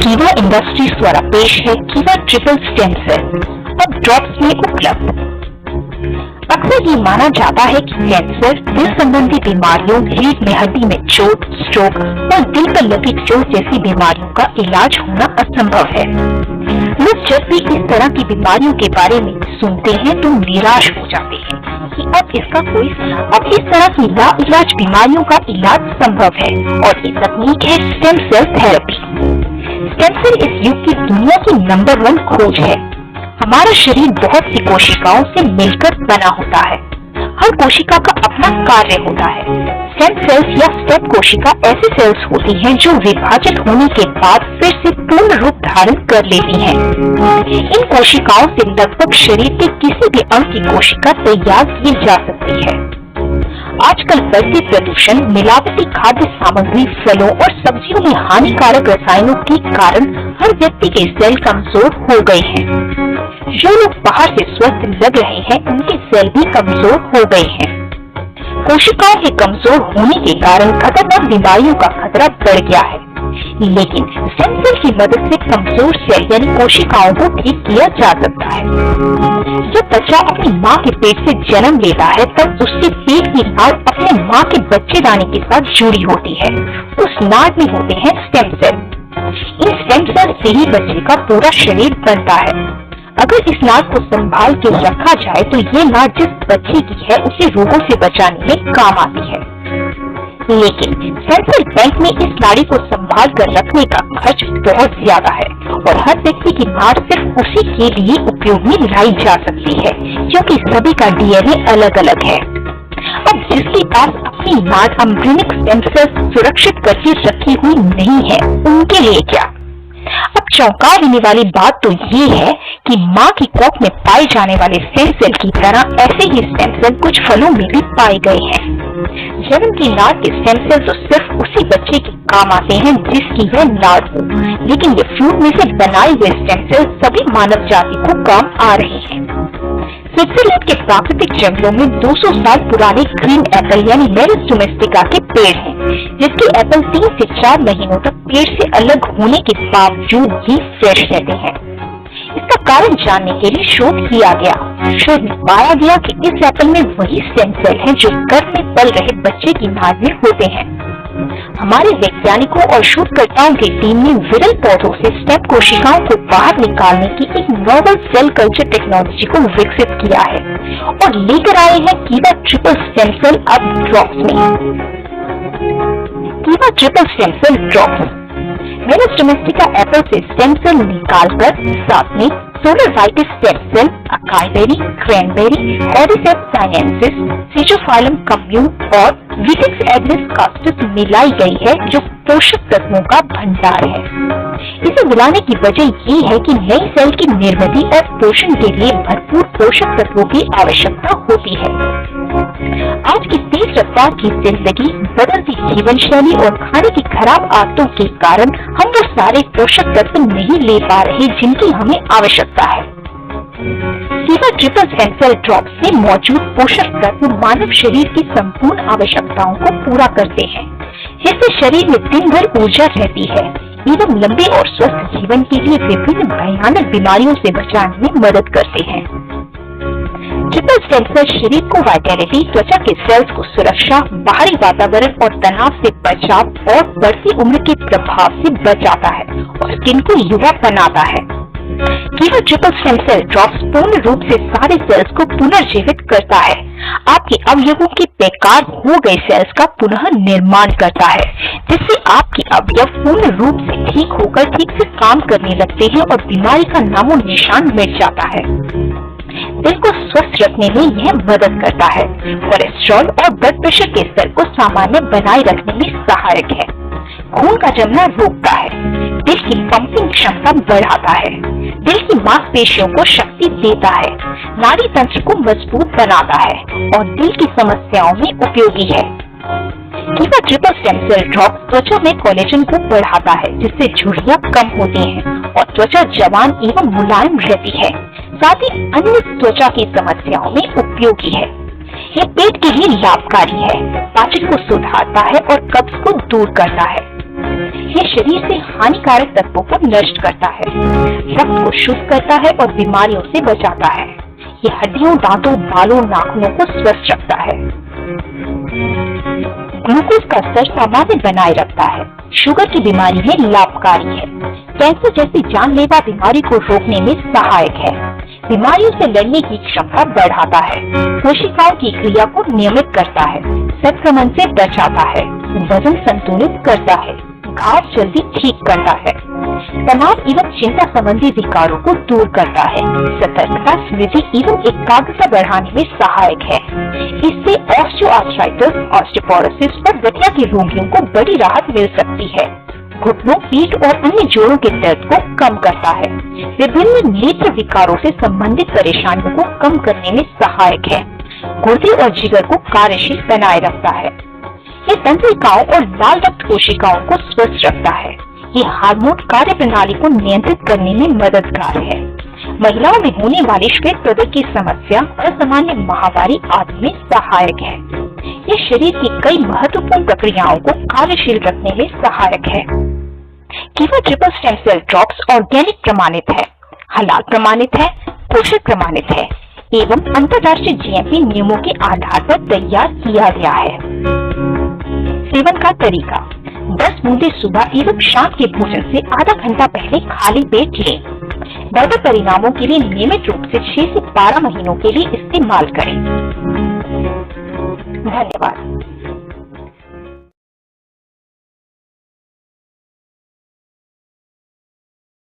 कीवा इंडस्ट्रीज द्वारा पेश है कीवा ट्रिपल स्टेम सेल, अब ड्रॉप्स में उपलब्ध। अक्सर ये माना जाता है कि कैंसर, दिल संबंधी बीमारियों, रीढ़ में हड्डी में चोट, स्ट्रोक और दिल पर लगी चोट जैसी बीमारियों का इलाज होना असंभव है। लोग जब भी इस तरह की बीमारियों के बारे में सुनते हैं तो निराश हो जाते हैं कि अब इस तरह की लाइलाज बीमारियों का इलाज संभव है और ये तकनीक है stem cell therapy. Stem cell इस युग की दुनिया की नंबर 1 खोज है। हमारा शरीर बहुत सी कोशिकाओं से मिलकर बना होता है। हर कोशिका का अपना कार्य होता है। स्टेम सेल्स या स्टेम कोशिका ऐसी सेल्स होती हैं जो विभाजित होने के बाद फिर से पूर्ण रूप धारण कर लेती हैं। इन कोशिकाओं से लगभग शरीर के किसी भी अंग की कोशिका तैयार की जा सकती है। आजकल बढ़ते प्रदूषण, मिलावटी खाद्य सामग्री, फलों और सब्जियों में हानिकारक रसायनों के कारण हर व्यक्ति के सेल कमजोर हो गए हैं। जो लोग बाहर से स्वस्थ लग रहे हैं उनके सेल भी कमजोर हो गए हैं। कोशिकाओं के कमजोर होने के कारण खतरनाक बीमारियों का खतरा बढ़ गया है, लेकिन स्टेम सेल की मदद से कमजोर सेल यानी कोशिकाओं को ठीक किया जा सकता है। जब बच्चा अपनी माँ के पेट से जन्म लेता है तब उसके पेट की नाड़ अपने माँ के बच्चेदानी के साथ जुड़ी होती है। उस नाड़ में होते हैं स्टेम सेल। इन स्टेम सेल से ही बच्चे का पूरा शरीर बनता है। अगर इस नाड़ को संभाल के रखा जाए तो ये नाड़ जिस बच्चे की है उसे रोगों से बचाने में काम आती है। लेकिन सेंट्रल बैंक में इस नाड़ी को संभाल कर रखने का खर्च बहुत ज्यादा है और हर व्यक्ति की नाड़ सिर्फ उसी के लिए उपयोग में लाई जा सकती है, क्योंकि सभी का डीएनए अलग अलग है। अब जिसके पास अपनी नाड़ एम्ब्रियोनिक स्टेम सेल सुरक्षित करके रखी हुई नहीं है, उनके लिए क्या? अब चौंका देने वाली बात तो ये है कि माँ की कोख में पाए जाने वाले स्टेम सेल की तरह ऐसे ही स्टेम सेल कुछ फलों में भी पाए गए हैं। जन्म की नाड़ के स्टेम सेल तो सिर्फ उसी बच्चे के काम आते हैं जिसकी वह नाड़ हो, लेकिन ये फ्रूट में से बनाए हुए स्टेम सेल सभी मानव जाति को काम आ रहे हैं। स्विट्जरलैंड के प्राकृतिक जंगलों में 200 साल पुराने ग्रीन एप्पल यानी मेरिस डोमेस्टिका के पेड़ हैं, जिसके एप्पल 3 से 4 महीनों तक पेड़ से अलग होने के बावजूद भी फ्रेश रहते हैं। इसका कारण जानने के लिए शोध किया गया। शोध में पाया गया कि इस एप्पल में वही स्टेम सेल हैं जो गर्भ में पल रहे बच्चे की नाड़ में होते हैं। हमारे वैज्ञानिकों और शोधकर्ताओं की टीम ने विरल पौधों से स्टेम कोशिकाओं को बाहर निकालने की एक नोवेल सेल कल्चर टेक्नोलॉजी को विकसित किया है और लेकर आए हैं कीवा ट्रिपल स्टेम सेल अब ड्रॉप्स में। कीवा ट्रिपल स्टेम सेल ड्रॉप्स मेरिस डोमेस्टिका एप्पल से स्टेम सेल निकालकर साथ में सोलरवाइटिस stem cell, acai berry, cranberry, ऑरिसेप्स साइनेंसिस, सीजोफाइलम कम्यून और विटिक्स एग्नेस कास्टिस मिलाई गई है, जो पोषक तत्वों का भंडार है। इसे मिलाने की वजह ये है कि नई सेल की निर्मित और पोषण के लिए भरपूर पोषक तत्वों की आवश्यकता होती है। आज की तेज रफ्तार की जिंदगी, बदलती जीवन शैली और खाने की खराब आदतों के कारण हम वो सारे पोषक तत्व नहीं ले पा रहे जिनकी हमें आवश्यकता है। कीवा ट्रिपल स्टेम सेल ड्रॉप्स में मौजूद पोषक तत्व मानव शरीर की संपूर्ण आवश्यकताओं को पूरा करते हैं, जिससे शरीर में दिन भर ऊर्जा रहती है एवं लंबे और स्वस्थ जीवन के लिए विभिन्न भयानक बीमारियों से बचाने में मदद करते हैं। ट्रिपल स्टेम सेल शरीर को वाइटैलिटी, त्वचा के सेल्स को सुरक्षा, बाहरी वातावरण और तनाव से बचाव और बढ़ती उम्र के प्रभाव से बचाता है और स्किन को युवा बनाता है। कीवा ट्रिपल स्टेम सेल ड्रॉप्स पूर्ण रूप से सारे सेल्स को पुनर्जीवित करता है, आपके अवयवों के बेकार हो गए सेल्स का पुनः निर्माण करता है, जिससे आपके अवयव पूर्ण रूप से ठीक होकर ठीक से काम करने लगते हैं और बीमारी का नामो निशान मिट जाता है। दिल को स्वस्थ रखने में यह मदद करता है, कोलेस्ट्रॉल और ब्लड प्रेशर के स्तर को सामान्य बनाए रखने में सहायक है, खून का जमना रोकता है, दिल की पंपिंग क्षमता बढ़ाता है, दिल की मांसपेशियों को शक्ति देता है, नाड़ी तंत्र को मजबूत बनाता है और दिल की समस्याओं में उपयोगी है। कीवा ट्रिपल स्टेम सेल ड्रॉप त्वचा में कोलेजन को बढ़ाता है, जिससे झुर्रियां कम होती हैं और त्वचा जवान एवं मुलायम रहती है। साथ ही अन्य त्वचा की समस्याओं में उपयोगी है। यह पेट के लिए लाभकारी है, पाचन को सुधारता है और कब्ज को दूर करता है। ये शरीर से हानिकारक तत्वों को नष्ट करता है, रक्त को शुद्ध करता है और बीमारियों से बचाता है। ये हड्डियों, दांतों, बालों, नाखूनों को स्वस्थ रखता है। ग्लूकोज का स्तर सामान्य बनाए रखता है। शुगर की बीमारी में लाभकारी है। कैंसर जैसी जानलेवा बीमारी को रोकने में सहायक है। बीमारियों से लड़ने की क्षमता बढ़ाता है। कोशिकाओं की क्रिया को नियमित करता है। संक्रमण से बचाता है। वजन संतुलित करता है। घाव जल्दी ठीक करता है। तनाव एवं चिंता संबंधी विकारों को दूर करता है। सतर्कता, स्मृति एवं एकाग्रता बढ़ाने में सहायक है। इससे ऑस्टियोआर्थराइटिस, ऑस्टियोपोरोसिस और गठिया के रोगियों को बड़ी राहत मिल सकती है। घुटनों, पीठ और अन्य जोड़ों के दर्द को कम करता है। विभिन्न नेत्र विकारों से संबंधित परेशानियों को कम करने में सहायक है। गुर्दे और जिगर को कार्यशील बनाए रखता है। ये तंत्रिकाओं और लाल रक्त कोशिकाओं को स्वस्थ रखता है। ये हार्मोन कार्य प्रणाली को नियंत्रित करने में मददगार है। महिलाओं में होने वाली श्वेत प्रदर की समस्या, असामान्य माहवारी आदि में सहायक है। ये शरीर की कई महत्वपूर्ण प्रक्रियाओं को कार्यशील रखने में सहायक है। Keva triple stem cell drops organic प्रमाणित है, हलाल प्रमाणित है, पोषक प्रमाणित है एवं अंतर्राष्ट्रीय जीएमपी नियमों के आधार पर तैयार किया गया है। सेवन का तरीका: 10 बूंदे सुबह एवं शाम के भोजन से आधा घंटा पहले खाली पेट लें। बेहतर परिणामों के लिए नियमित रूप से 6 से 12 महीनों के लिए इस्तेमाल करें। धन्यवाद।